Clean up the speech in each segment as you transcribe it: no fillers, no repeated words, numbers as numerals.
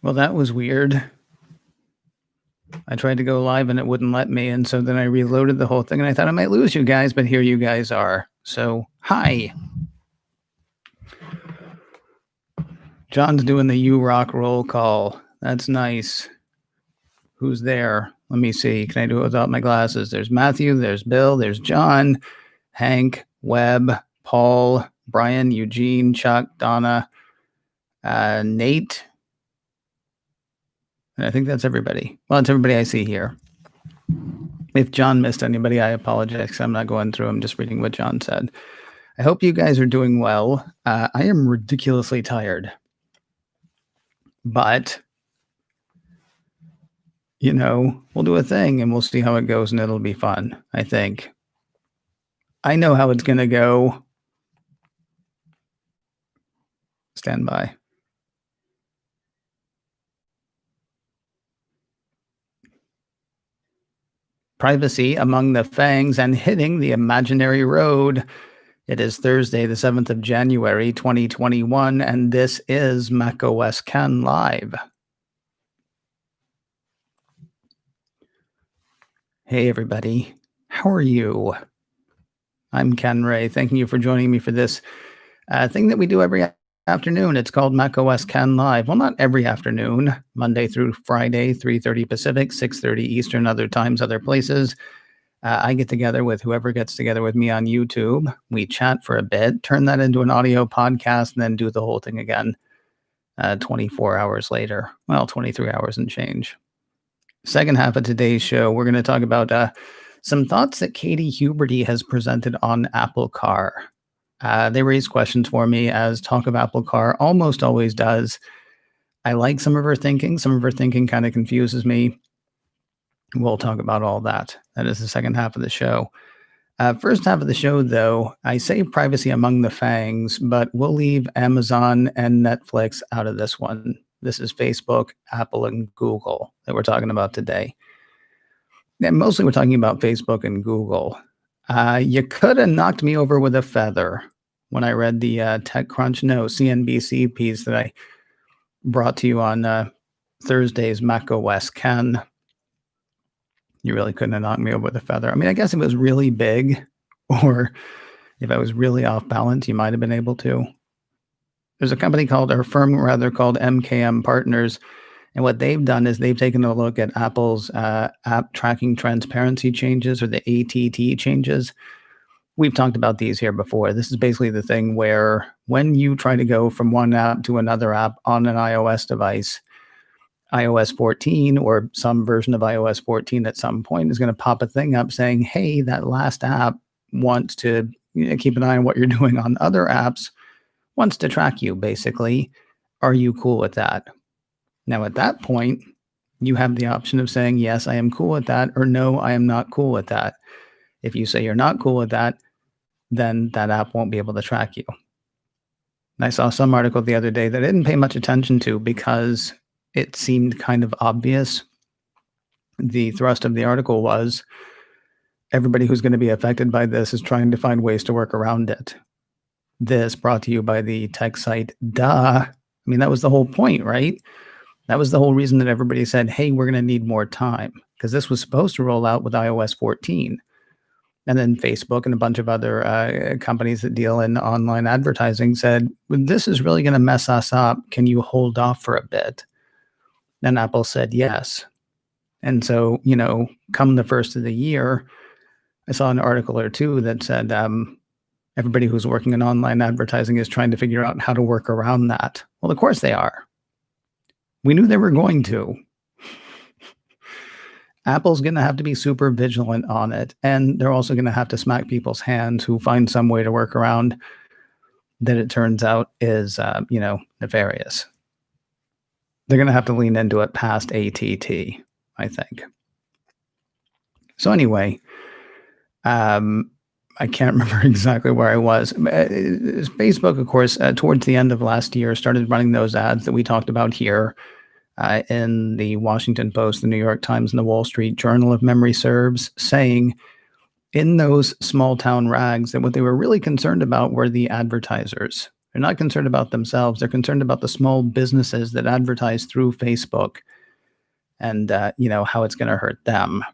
Well, that was weird. I tried to go live and it wouldn't let me. And so then I reloaded the whole thing and I thought I might lose you guys, but here you guys are. So, hi. John's doing the U Rock roll call. That's nice. Who's there? Let me see. Can I do it without my glasses? There's Matthew, there's Bill, there's John, Hank, Webb, Paul, Brian, Eugene, Chuck, Donna, Nate. And I think that's everybody. Well, it's everybody I see here. If John missed anybody, I apologize because I'm not going through. I'm just reading what John said. I hope you guys are doing well. I am ridiculously tired. But, we'll do a thing and we'll see how it goes and it'll be fun, I think. I know how it's going to go. Stand by. Privacy among the FAANGs and hitting the imaginary road. It is Thursday, the 7th of January, 2021, and this is macOS Can Live. Hey, everybody. How are you? I'm Ken Ray. Thanking you for joining me for this thing that we do every afternoon. It's called macOS Can Live. Well, not every afternoon, Monday through Friday, 3:30 Pacific, 6:30 Eastern, other times, other places. I get together with whoever gets together with me on YouTube. We chat for a bit, turn that into an audio podcast, and then do the whole thing again 24 hours later. Well, 23 hours and change. Second half of today's show, we're going to talk about some thoughts that Katie Huberty has presented on Apple Car. They raised questions for me, as Talk of Apple Car almost always does. I like some of her thinking. Some of her thinking kind of confuses me. We'll talk about all that. That is the second half of the show. First half of the show, though, I say privacy among the FAANGs, but we'll leave Amazon and Netflix out of this one. This is Facebook, Apple, and Google that we're talking about today. And mostly we're talking about Facebook and Google. You could have knocked me over with a feather when I read the CNBC piece that I brought to you on Thursday's macOS Can. You really couldn't have knocked me over with a feather. I mean, I guess if it was really big or if I was really off balance, you might have been able to. There's a company called MKM Partners. And what they've done is they've taken a look at Apple's app tracking transparency changes, or the ATT changes. We've talked about these here before. This is basically the thing where when you try to go from one app to another app on an iOS device, iOS 14 or some version of iOS 14 at some point is going to pop a thing up saying, hey, that last app wants to keep an eye on what you're doing on other apps, wants to track you, basically. Are you cool with that? Now, at that point, you have the option of saying, yes, I am cool with that, or no, I am not cool with that. If you say you're not cool with that, then that app won't be able to track you. And I saw some article the other day that I didn't pay much attention to because it seemed kind of obvious. The thrust of the article was everybody who's going to be affected by this is trying to find ways to work around it. This brought to you by the tech site Duh. I mean, that was the whole point, right? That was the whole reason that everybody said, hey, we're going to need more time, because this was supposed to roll out with iOS 14. And then Facebook and a bunch of other companies that deal in online advertising said, this is really going to mess us up. Can you hold off for a bit? And Apple said yes. And so, come the first of the year, I saw an article or two that said everybody who's working in online advertising is trying to figure out how to work around that. Well, of course they are. We knew they were going to. Apple's going to have to be super vigilant on it. And they're also going to have to smack people's hands who find some way to work around that it turns out is, nefarious. They're going to have to lean into it past ATT, I think. So anyway, I can't remember exactly where I was. Facebook, of course, towards the end of last year, started running those ads that we talked about here in the Washington Post, the New York Times, and the Wall Street Journal, if memory serves, saying in those small town rags that what they were really concerned about were the advertisers. They're not concerned about themselves. They're concerned about the small businesses that advertise through Facebook and, how it's going to hurt them.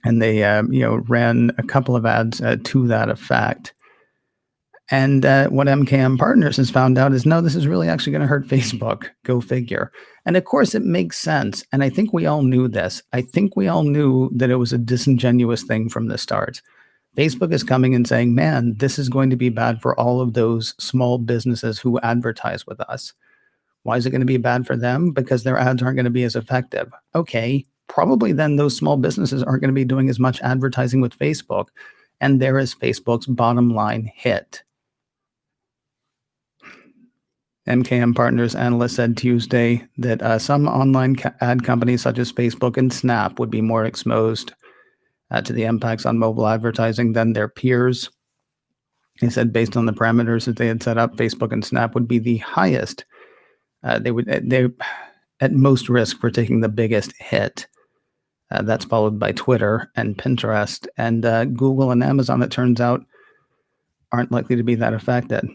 And they, ran a couple of ads to that effect. And what MKM Partners has found out is no, this is really actually going to hurt Facebook. Go figure. And of course, it makes sense. And I think we all knew this. I think we all knew that it was a disingenuous thing from the start. Facebook is coming and saying, man, this is going to be bad for all of those small businesses who advertise with us. Why is it going to be bad for them? Because their ads aren't going to be as effective. Okay, probably then those small businesses aren't going to be doing as much advertising with Facebook. And there is Facebook's bottom line hit. MKM Partners analyst said Tuesday that some online ad companies such as Facebook and Snap would be more exposed to the impacts on mobile advertising than their peers. He said based on the parameters that they had set up, Facebook and Snap would be the highest. They're at most risk for taking the biggest hit. That's followed by Twitter and Pinterest. And Google and Amazon, it turns out, aren't likely to be that affected.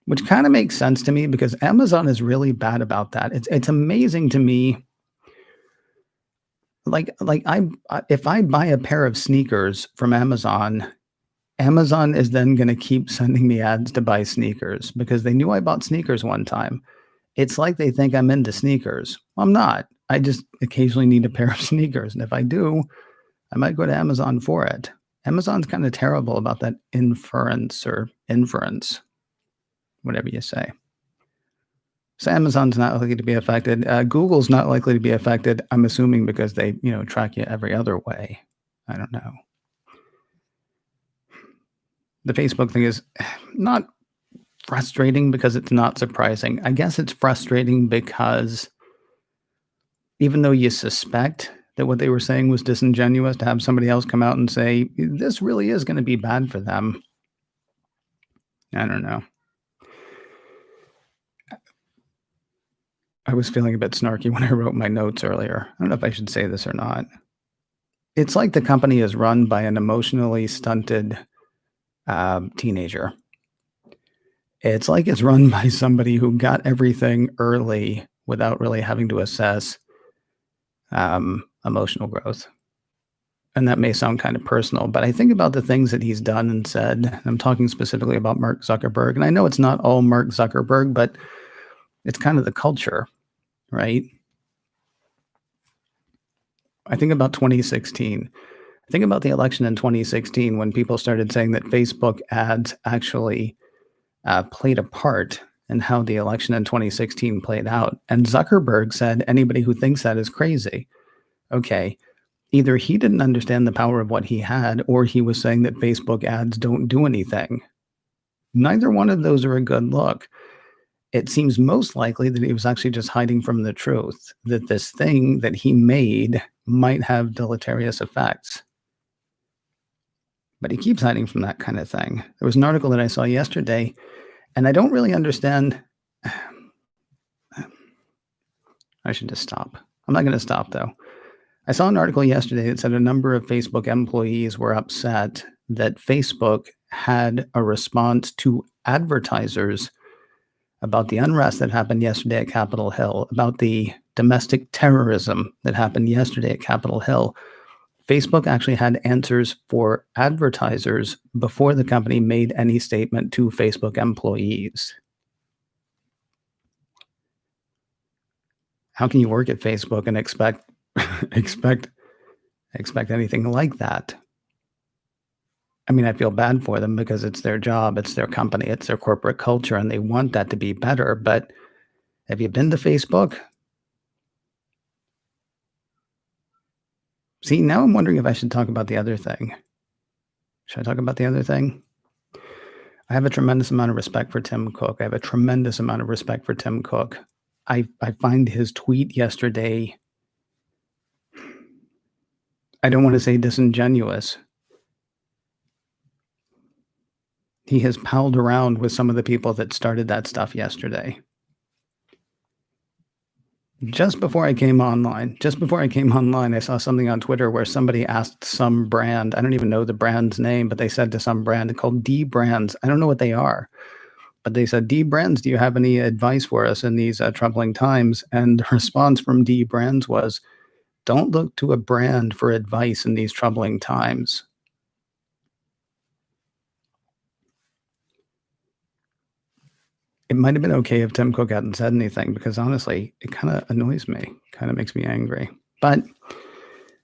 Which kind of makes sense to me because Amazon is really bad about that. It's amazing to me. If I buy a pair of sneakers from Amazon, Amazon is then going to keep sending me ads to buy sneakers because they knew I bought sneakers one time. It's like they think I'm into sneakers. Well, I'm not. I just occasionally need a pair of sneakers. And if I do, I might go to Amazon for it. Amazon's kind of terrible about that inference, whatever you say. So Amazon's not likely to be affected. Google's not likely to be affected, I'm assuming because they, track you every other way. I don't know. The Facebook thing is not frustrating because it's not surprising. I guess it's frustrating because even though you suspect that what they were saying was disingenuous, to have somebody else come out and say, this really is going to be bad for them. I don't know. I was feeling a bit snarky when I wrote my notes earlier. I don't know if I should say this or not. It's like the company is run by an emotionally stunted teenager. It's like it's run by somebody who got everything early without really having to assess emotional growth. And that may sound kind of personal, but I think about the things that he's done and said. I'm talking specifically about Mark Zuckerberg. And I know it's not all Mark Zuckerberg, but it's kind of the culture, right? I think about 2016. I think about the election in 2016 when people started saying that Facebook ads actually played a part in how the election in 2016 played out. And Zuckerberg said anybody who thinks that is crazy. Okay, either he didn't understand the power of what he had, or he was saying that Facebook ads don't do anything. Neither one of those are a good look. It seems most likely that he was actually just hiding from the truth, that this thing that he made might have deleterious effects. But he keeps hiding from that kind of thing. There was an article that I saw yesterday, and I don't really understand. I should just stop. I'm not going to stop, though. I saw an article yesterday that said a number of Facebook employees were upset that Facebook had a response to advertisers about the unrest that happened yesterday at Capitol Hill, about the domestic terrorism that happened yesterday at Capitol Hill. Facebook actually had answers for advertisers before the company made any statement to Facebook employees. How can you work at Facebook and expect anything like that? I mean, I feel bad for them because it's their job, it's their company, it's their corporate culture, and they want that to be better. But have you been to Facebook? See, now I'm wondering if I should talk about the other thing. Should I talk about the other thing? I have a tremendous amount of respect for Tim Cook. I find his tweet yesterday, I don't want to say disingenuous. He has palled around with some of the people that started that stuff yesterday. Just before I came online, I saw something on Twitter where somebody asked some brand, I don't even know the brand's name, but they said to some brand called D Brands. I don't know what they are, But they said, D Brands, do you have any advice for us in these troubling times? And the response from D Brands was, don't look to a brand for advice in these troubling times. It might have been okay if Tim Cook hadn't said anything because honestly, it kind of annoys me, kind of makes me angry. But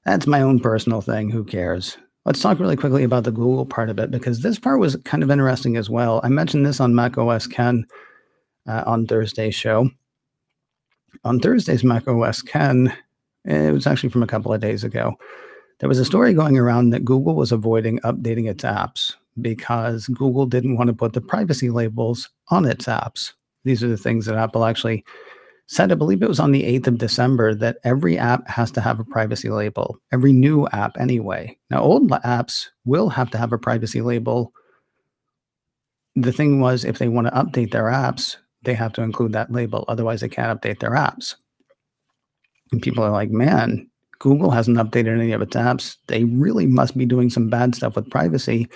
that's my own personal thing. Who cares? Let's talk really quickly about the Google part of it because this part was kind of interesting as well. I mentioned this on macOS Ken on Thursday's show. On Thursday's macOS Ken, it was actually from a couple of days ago. There was a story going around that Google was avoiding updating its apps because Google didn't want to put the privacy labels on its apps. These are the things that Apple actually said, I believe it was on the 8th of December, that every app has to have a privacy label, every new app anyway. Now, old apps will have to have a privacy label. The thing was, if they want to update their apps, they have to include that label. Otherwise, they can't update their apps. And people are like, man, Google hasn't updated any of its apps. They really must be doing some bad stuff with privacy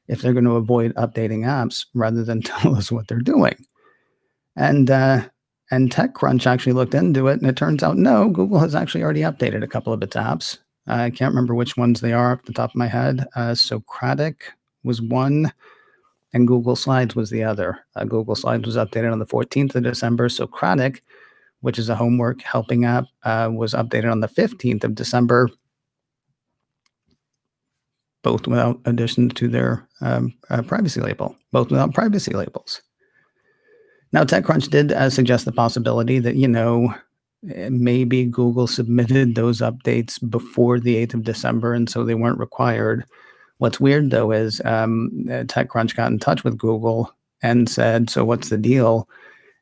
if they're going to avoid updating apps rather than tell us what they're doing. And TechCrunch actually looked into it, and it turns out, no, Google has actually already updated a couple of its apps. I can't remember which ones they are off the top of my head. Socratic was one, and Google Slides was the other. Google Slides was updated on the 14th of December. Socratic, which is a homework helping app, was updated on the 15th of December, both without additions to their privacy label, both without privacy labels. Now, TechCrunch did suggest the possibility that, maybe Google submitted those updates before the 8th of December, and so they weren't required. What's weird, though, is TechCrunch got in touch with Google and said, so what's the deal?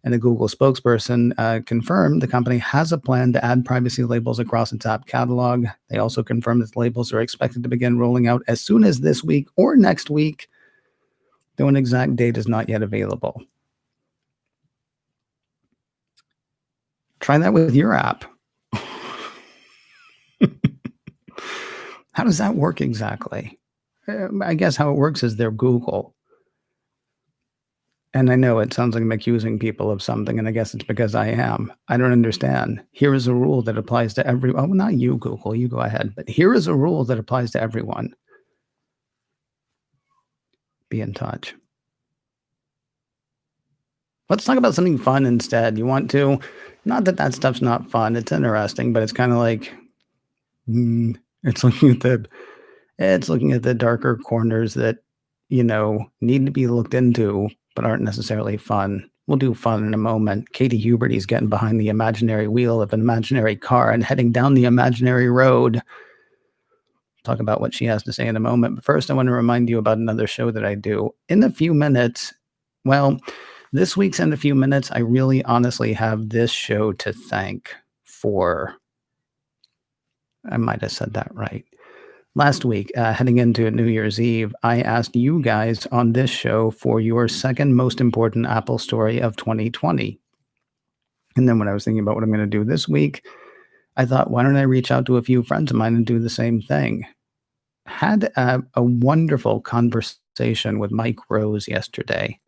And the Google spokesperson confirmed the company has a plan to add privacy labels across its app catalog. They also confirmed that the labels are expected to begin rolling out as soon as this week or next week, though an exact date is not yet available. Try that with your app. How does that work exactly? I guess how it works is they're Google. And I know it sounds like I'm accusing people of something, and I guess it's because I am. I don't understand. Here is a rule that applies to everyone. Oh, not you, Google. You go ahead. But here is a rule that applies to everyone. Be in touch. Let's talk about something fun instead. You want to? Not that that stuff's not fun. It's interesting, but it's kind of like it's looking at the darker corners that need to be looked into, but aren't necessarily fun. We'll do fun in a moment. Katie Huberty's getting behind the imaginary wheel of an imaginary car and heading down the imaginary road. Talk about what she has to say in a moment. But first, I want to remind you about another show that I do. In a few minutes, well, this week's In a Few Minutes, I really honestly have this show to thank for. I might have said that right. Last week, heading into New Year's Eve, I asked you guys on this show for your second most important Apple story of 2020. And then when I was thinking about what I'm going to do this week, I thought, why don't I reach out to a few friends of mine and do the same thing? Had a wonderful conversation with Mike Rose yesterday.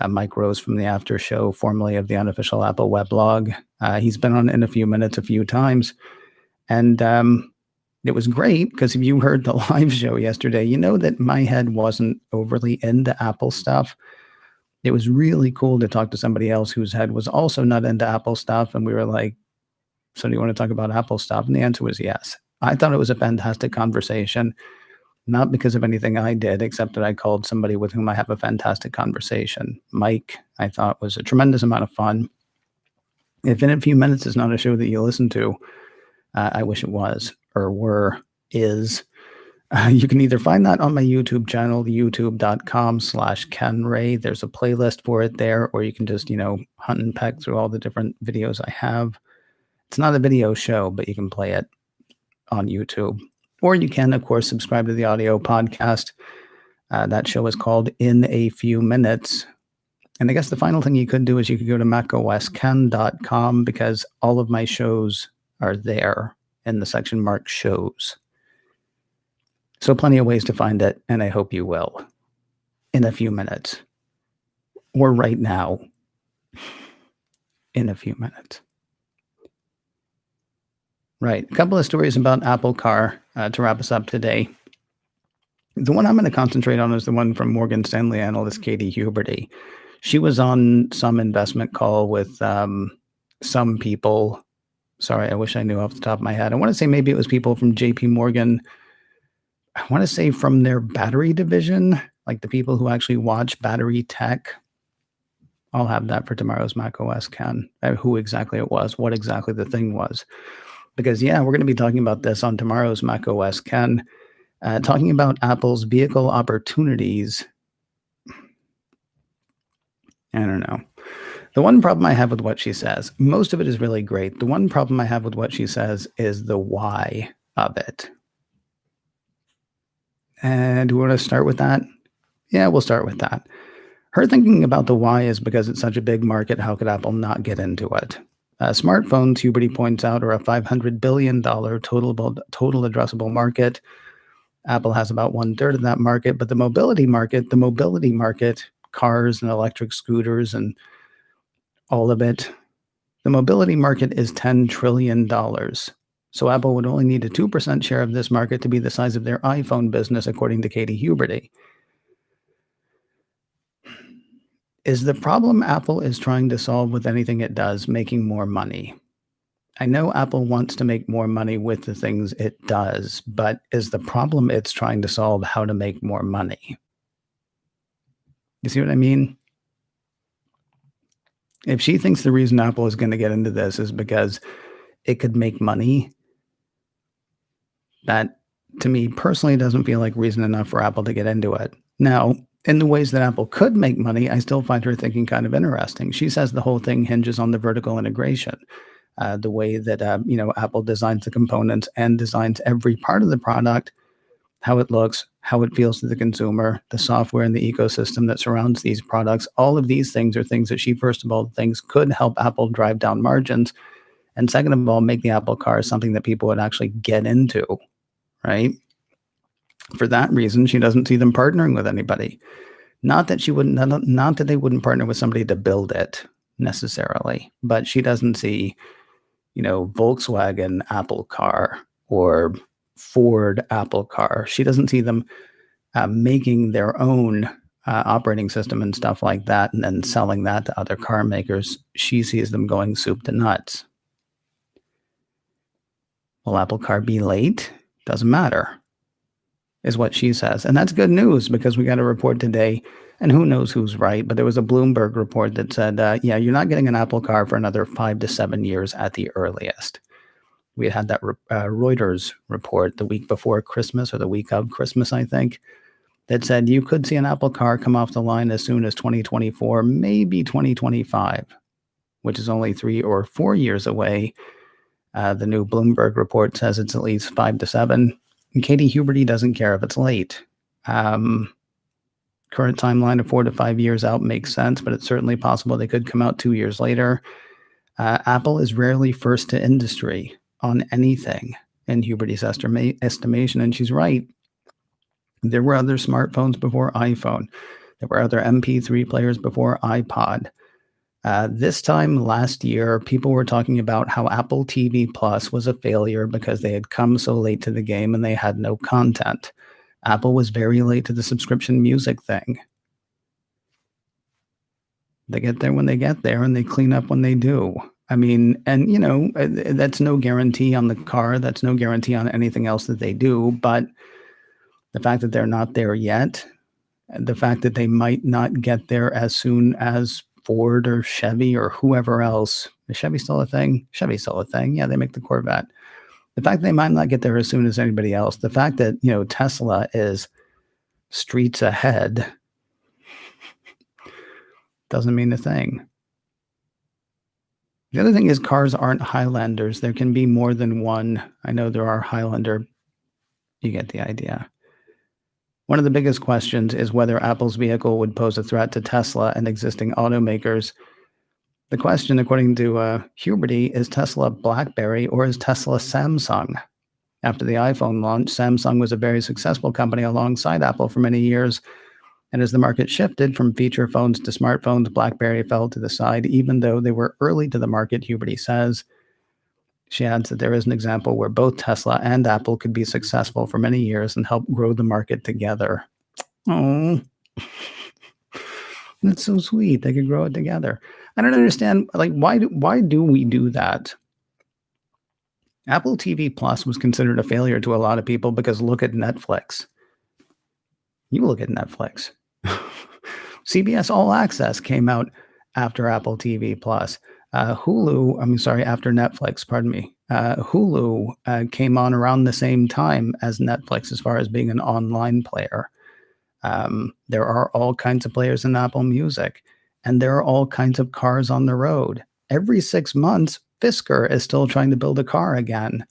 Mike Rose from the After Show, formerly of the Unofficial Apple Weblog. He's been on In a Few Minutes a few times. And it was great because if you heard the live show yesterday, you know that my head wasn't overly into Apple stuff. It was really cool to talk to somebody else whose head was also not into Apple stuff. And we were like, so do you want to talk about Apple stuff? And the answer was yes. I thought it was a fantastic conversation, not because of anything I did, except that I called somebody with whom I have a fantastic conversation. Mike, I thought, was a tremendous amount of fun. If In a Few Minutes is not a show that you listen to, I wish it was, or is. You can either find that on my YouTube channel, youtube.com/KenRay. There's a playlist for it there, or you can just, hunt and peck through all the different videos I have. It's not a video show, but you can play it on YouTube. Or you can, of course, subscribe to the audio podcast. That show is called In a Few Minutes. And I guess the final thing you could do is you could go to macosken.com because all of my shows are there in the section marked shows. So plenty of ways to find it, and I hope you will. In a Few Minutes. or right now in a few minutes. Right. A couple of stories about Apple Car to wrap us up today. The one I'm going to concentrate on is the one from Morgan Stanley analyst Katie Huberty. She was on some investment call with some people. Sorry, I wish I knew off the top of my head. I want to say maybe it was people from JP Morgan. I want to say from their battery division, like the people who actually watch battery tech. I'll have that for tomorrow's macOS Ken, who exactly it was, what exactly the thing was. Because, yeah, we're going to be talking about this on tomorrow's macOS Ken, talking about Apple's vehicle opportunities. I don't know. The one problem I have with what she says, most of it is really great. The one problem I have with what she says is the why of it. And do we want to start with that? Yeah, we'll start with that. Her thinking about the why is because it's such a big market, how could Apple not get into it? Smartphones, Huberty points out, are a $500 billion total addressable market. Apple has about 1/3 of that market, but the mobility market, cars and electric scooters and all of it, the mobility market is $10 trillion. So Apple would only need a 2% share of this market to be the size of their iPhone business, according to Katie Huberty. Is the problem Apple is trying to solve with anything it does making more money? I know Apple wants to make more money with the things it does, but is the problem it's trying to solve how to make more money? You see what I mean? If she thinks the reason Apple is going to get into this is because it could make money, that to me personally doesn't feel like reason enough for Apple to get into it. Now, in the ways that Apple could make money, I still find her thinking kind of interesting. She says the whole thing hinges on the vertical integration, the way that Apple designs the components and designs every part of the product, how it looks, how it feels to the consumer, the software and the ecosystem that surrounds these products. All of these things are things that she, first of all, thinks could help Apple drive down margins. And second of all, make the Apple Car something that people would actually get into, right? For that reason, she doesn't see them partnering with anybody. Not that they wouldn't partner with somebody to build it necessarily, but she doesn't see, Volkswagen Apple Car or Ford Apple Car. She doesn't see them making their own operating system and stuff like that and then selling that to other car makers. She sees them going soup to nuts. Will Apple Car be late? Doesn't matter, is what she says. And that's good news because we got a report today, and who knows who's right, but there was a Bloomberg report that said, you're not getting an Apple Car for another 5 to 7 years at the earliest. We had that Reuters report the week before Christmas or the week of Christmas, I think, that said you could see an Apple Car come off the line as soon as 2024, maybe 2025, which is only 3 or 4 years away. The new Bloomberg report says it's at least 5 to 7. And Katie Huberty doesn't care if it's late. Current timeline of 4 to 5 years out makes sense, but it's certainly possible they could come out 2 years later. Apple is rarely first to industry on anything in Huberty's estimation, and she's right. There were other smartphones before iPhone. There were other MP3 players before iPod. This time last year, people were talking about how Apple TV Plus was a failure because they had come so late to the game and they had no content. Apple was very late to the subscription music thing. They get there when they get there and they clean up when they do. I mean, and that's no guarantee on the car. That's no guarantee on anything else that they do. But the fact that they're not there yet, the fact that they might not get there as soon as Ford or Chevy or whoever else. Is Chevy still a thing? Chevy's still a thing. Yeah, they make the Corvette. The fact they might not get there as soon as anybody else. The fact that, Tesla is streets ahead doesn't mean a thing. The other thing is cars aren't Highlanders. There can be more than one. I know there are Highlander. You get the idea. One of the biggest questions is whether Apple's vehicle would pose a threat to Tesla and existing automakers. The question, according to Huberty, is Tesla BlackBerry or is Tesla Samsung? After the iPhone launch, Samsung was a very successful company alongside Apple for many years. And as the market shifted from feature phones to smartphones, BlackBerry fell to the side, even though they were early to the market, Huberty says. She adds that there is an example where both Tesla and Apple could be successful for many years and help grow the market together. Oh, that's so sweet. They could grow it together. I don't understand. Like, why do we do that? Apple TV Plus was considered a failure to a lot of people because look at Netflix. You look at Netflix. CBS All Access came out after Apple TV Plus. After Netflix, pardon me. Hulu came on around the same time as Netflix as far as being an online player. There are all kinds of players in Apple Music, and there are all kinds of cars on the road. Every 6 months, Fisker is still trying to build a car again.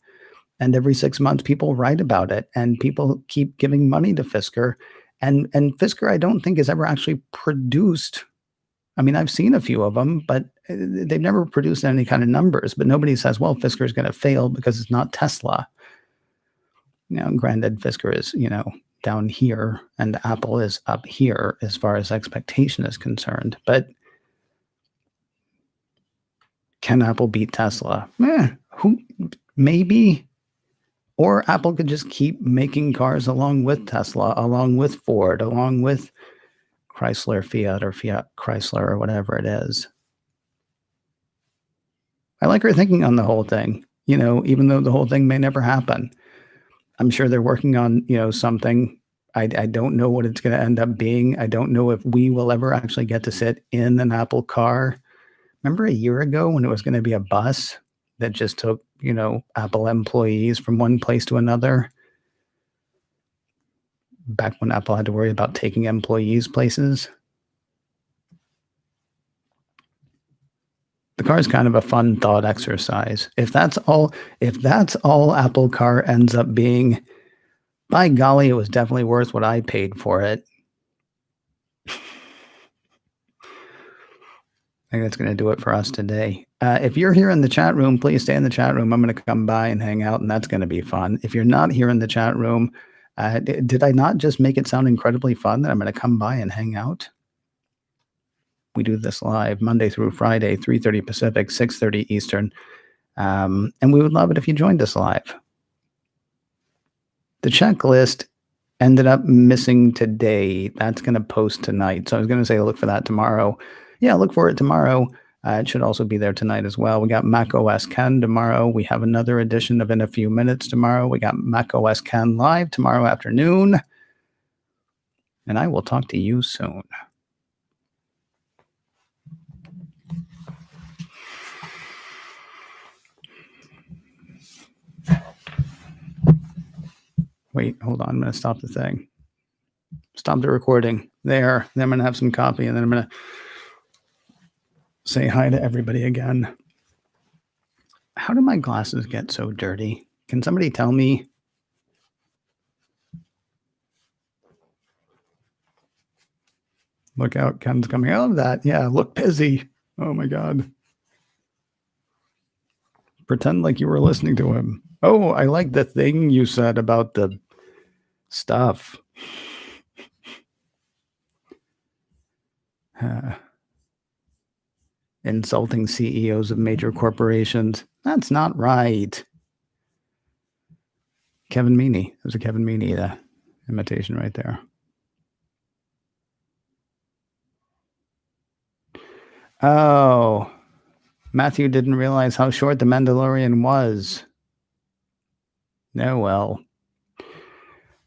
And every 6 months, people write about it, and people keep giving money to Fisker. And Fisker, I don't think has ever actually produced. I mean, I've seen a few of them, but they've never produced any kind of numbers. But nobody says, well, Fisker is going to fail because it's not Tesla. Granted, Fisker is, down here and Apple is up here as far as expectation is concerned. But can Apple beat Tesla? Maybe. Or Apple could just keep making cars along with Tesla, along with Ford, along with Chrysler Fiat or Fiat Chrysler or whatever it is. I like her thinking on the whole thing, even though the whole thing may never happen. I'm sure they're working on, something. I don't know what it's going to end up being. I don't know if we will ever actually get to sit in an Apple car. Remember a year ago when it was going to be a bus that just took, Apple employees from one place to another? Back when Apple had to worry about taking employees places. The car is kind of a fun thought exercise. If that's all Apple Car ends up being, by golly, it was definitely worth what I paid for it. I think that's going to do it for us today. If you're here in the chat room, please stay in the chat room. I'm going to come by and hang out, and that's going to be fun. If you're not here in the chat room, did I not just make it sound incredibly fun that I'm going to come by and hang out? We do this live Monday through Friday, 3:30 Pacific, 6:30 Eastern. And we would love it if you joined us live. The checklist ended up missing today. That's going to post tonight. So I was going to say look for that tomorrow. Yeah, look for it tomorrow. It should also be there tonight as well. We got Mac OS Ken tomorrow. We have another edition of In a Few Minutes tomorrow. We got Mac OS Ken live tomorrow afternoon. And I will talk to you soon. Wait, hold on. I'm going to stop the thing. Stop the recording. There. Then I'm going to have some coffee, and then I'm going to say hi to everybody again. How do my glasses get so dirty? Can somebody tell me? Look out, Ken's coming out of that. Yeah, look busy. Oh my God. Pretend like you were listening to him. Oh, I like the thing you said about the stuff. Insulting CEOs of major corporations. That's not right. Kevin Meaney. There's a Kevin Meaney imitation right there. Oh, Matthew didn't realize how short The Mandalorian was. Oh, well.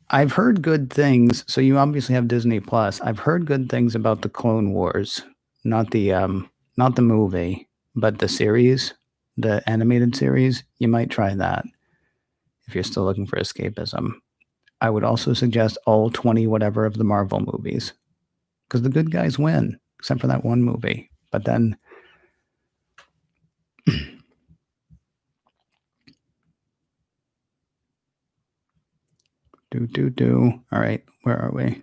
I've heard good things. So you obviously have Disney Plus. I've heard good things about the Clone Wars, not the movie, but the series, the animated series. You might try that if you're still looking for escapism. I would also suggest all 20 whatever of the Marvel movies, because the good guys win, except for that one movie. But then All right, where are we?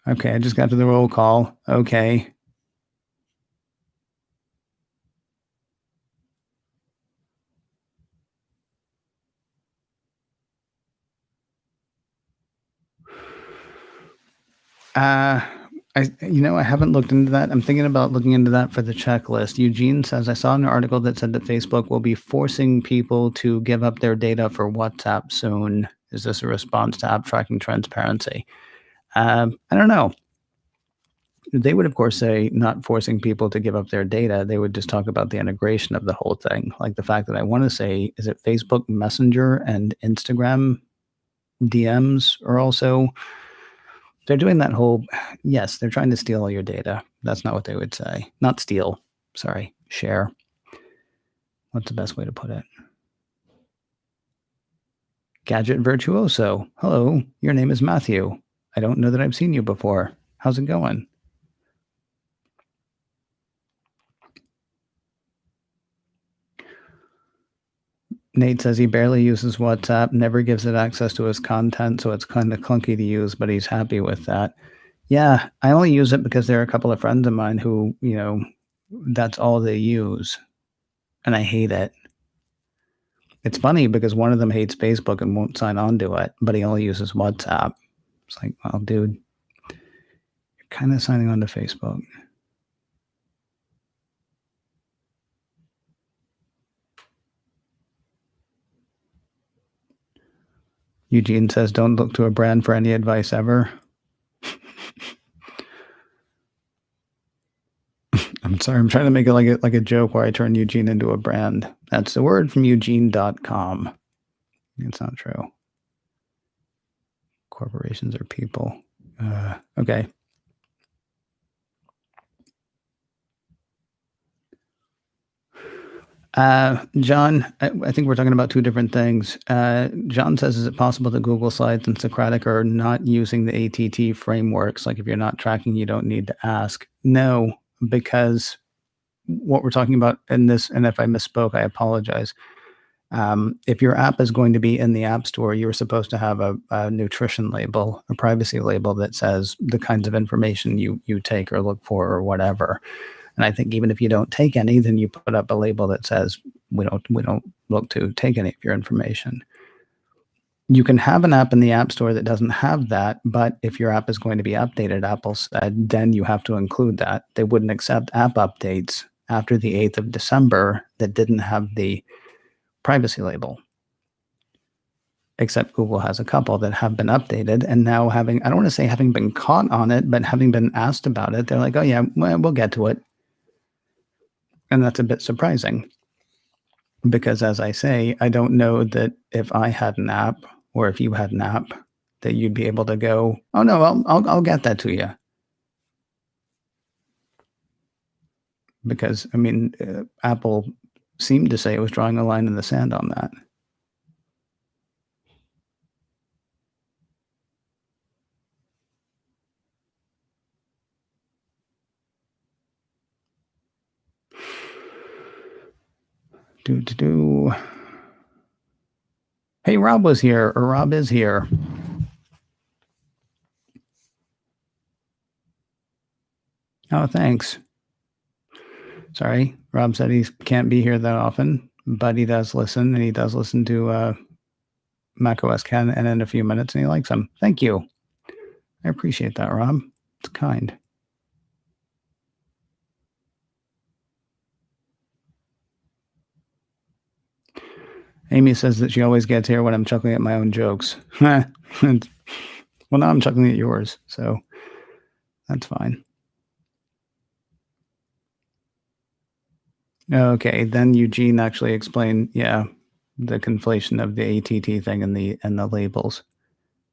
Okay, I just got to the roll call. Okay. Uh, I haven't looked into that. I'm thinking about looking into that for the checklist. Eugene says, I saw an article that said that Facebook will be forcing people to give up their data for WhatsApp soon. Is this a response to app tracking transparency? I don't know. They would, of course, say not forcing people to give up their data. They would just talk about the integration of the whole thing. Like the fact that I want to say, is it Facebook Messenger and Instagram DMs are also, they're doing that whole, yes, they're trying to steal all your data. That's not what they would say. Not steal, sorry, share. What's the best way to put it? Gadget Virtuoso. Hello, your name is Matthew. I don't know that I've seen you before. How's it going? Nate says he barely uses WhatsApp, never gives it access to his content, so it's kind of clunky to use, but he's happy with that. Yeah, I only use it because there are a couple of friends of mine who, that's all they use, and I hate it. It's funny because one of them hates Facebook and won't sign on to it, but he only uses WhatsApp. It's like, well, dude, you're kind of signing on to Facebook. Eugene says, don't look to a brand for any advice ever. I'm sorry, I'm trying to make it like a joke where I turn Eugene into a brand. That's the word from Eugene.com. It's not true. Corporations are people. Okay. John, I think we're talking about two different things. John says, is it possible that Google Slides and Socratic are not using the ATT frameworks? Like if you're not tracking, you don't need to ask. No, because what we're talking about in this, and if I misspoke, I apologize. If your app is going to be in the App Store, you're supposed to have a nutrition label, a privacy label that says the kinds of information you take or look for or whatever. And I think even if you don't take any, then you put up a label that says we don't look to take any of your information. You can have an app in the App Store that doesn't have that, but if your app is going to be updated, Apple said, then you have to include that. They wouldn't accept app updates after the 8th of December that didn't have the privacy label. Except Google has a couple that have been updated, and now I don't want to say having been caught on it, but having been asked about it, they're like, oh yeah, we'll get to it. And that's a bit surprising because, as I say, I don't know that if I had an app or if you had an app that you'd be able to go, oh no, I'll get that to you. Because I mean, Apple seemed to say it was drawing a line in the sand on that. Hey, Rob was here, or Rob is here. Oh, thanks. Sorry, Rob said he can't be here that often, but he does listen, and he does listen to macOS Ken and in a few minutes, and he likes them. Thank you. I appreciate that, Rob. It's kind. Amy says that she always gets here when I'm chuckling at my own jokes. Well, now I'm chuckling at yours, so that's fine. Okay, then Eugene actually explained, the conflation of the ATT thing and the labels.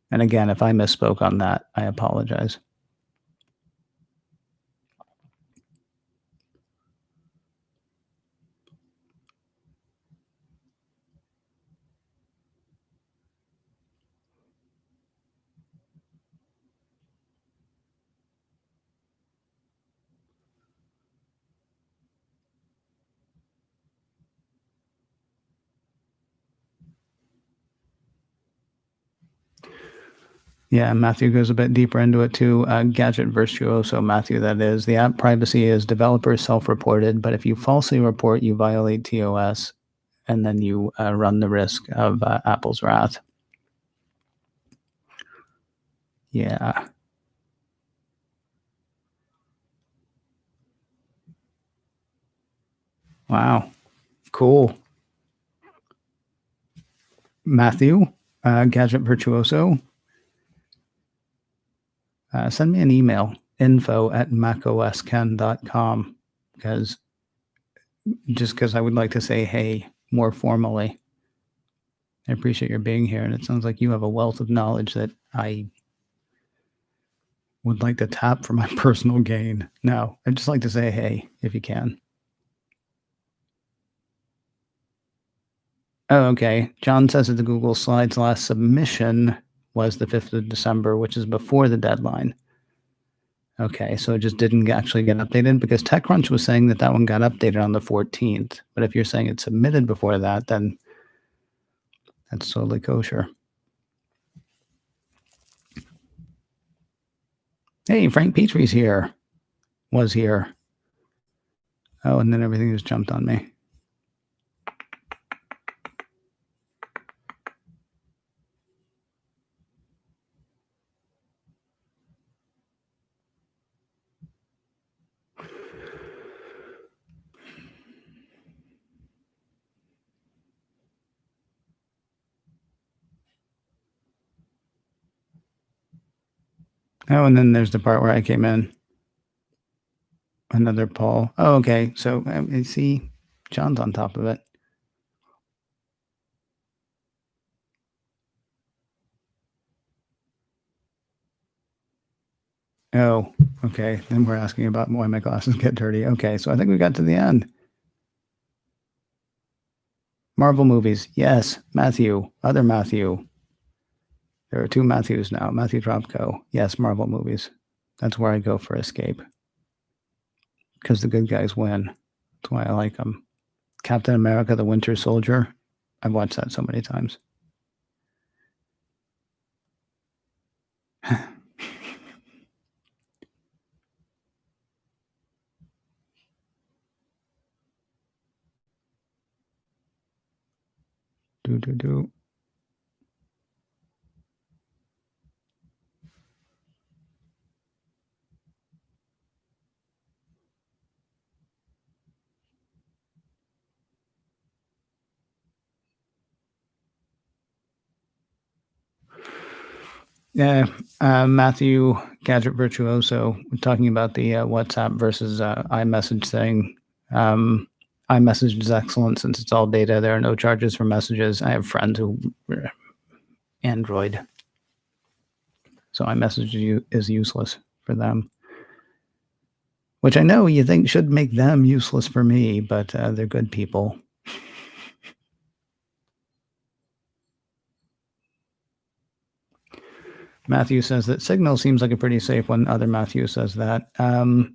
And again, if I misspoke on that, I apologize. Yeah, Matthew goes a bit deeper into it too. Gadget Virtuoso, Matthew, that is. The app privacy is developers self-reported, but if you falsely report, you violate TOS, and then you run the risk of Apple's wrath. Yeah. Wow. Cool. Matthew, Gadget Virtuoso, send me an email, info@macosken.com, because I would like to say hey more formally. I appreciate your being here, and it sounds like you have a wealth of knowledge that I would like to tap for my personal gain. No, I'd just like to say hey if you can. Oh, okay. John says that the Google Slides last submission was the 5th of December, which is before the deadline. Okay, so it just didn't actually get updated because TechCrunch was saying that one got updated on the 14th. But if you're saying it's submitted before that, then that's totally kosher. Hey, Frank Petrie's here. Was here. Oh, and then everything just jumped on me. Oh, and then there's the part where I came in. Another poll. Oh, okay. So I see John's on top of it. Oh, okay. Then we're asking about why my glasses get dirty. Okay, so I think we got to the end. Marvel movies. Yes, Matthew. Other Matthew. There are two Matthews now. Matthew Dropko. Yes, Marvel movies. That's where I go for escape. Because the good guys win. That's why I like them. Captain America, the Winter Soldier. I've watched that so many times. Do. Yeah, Matthew Gadget Virtuoso, we're talking about the WhatsApp versus iMessage thing. iMessage is excellent since it's all data. There are no charges for messages. I have friends who Android, so iMessage is useless for them. Which I know you think should make them useless for me, but they're good people. Matthew says that Signal seems like a pretty safe one. Other Matthew says that.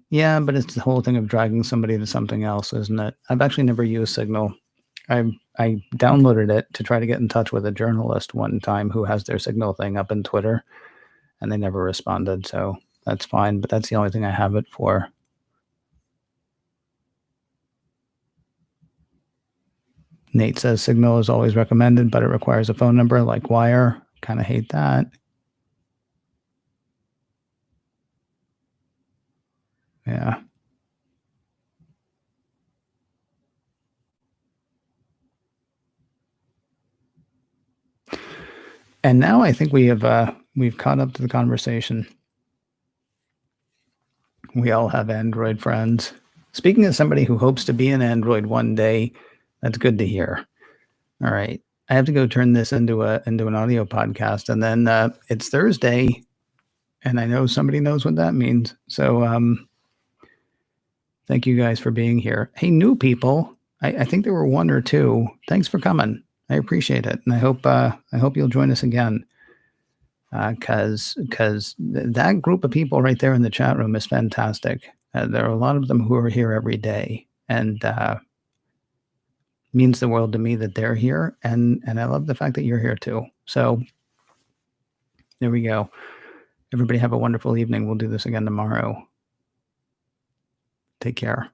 Yeah, but it's the whole thing of dragging somebody to something else, isn't it? I've actually never used Signal. I downloaded it to try to get in touch with a journalist one time who has their Signal thing up in Twitter, and they never responded. So that's fine, but that's the only thing I have it for. Nate says Signal is always recommended, but it requires a phone number like Wire. Kind of hate that. Yeah. And now I think we've caught up to the conversation. We all have Android friends. Speaking of somebody who hopes to be an Android one day, that's good to hear. All right. I have to go turn this into an audio podcast, and then it's Thursday, and I know somebody knows what that means. So thank you guys for being here. Hey, new people. I think there were one or two. Thanks for coming. I appreciate it, and I hope you'll join us again. Because that group of people right there in the chat room is fantastic. There are a lot of them who are here every day, and means the world to me that they're here, and I love the fact that you're here too. So there we go. Everybody have a wonderful evening. We'll do this again tomorrow. Take care.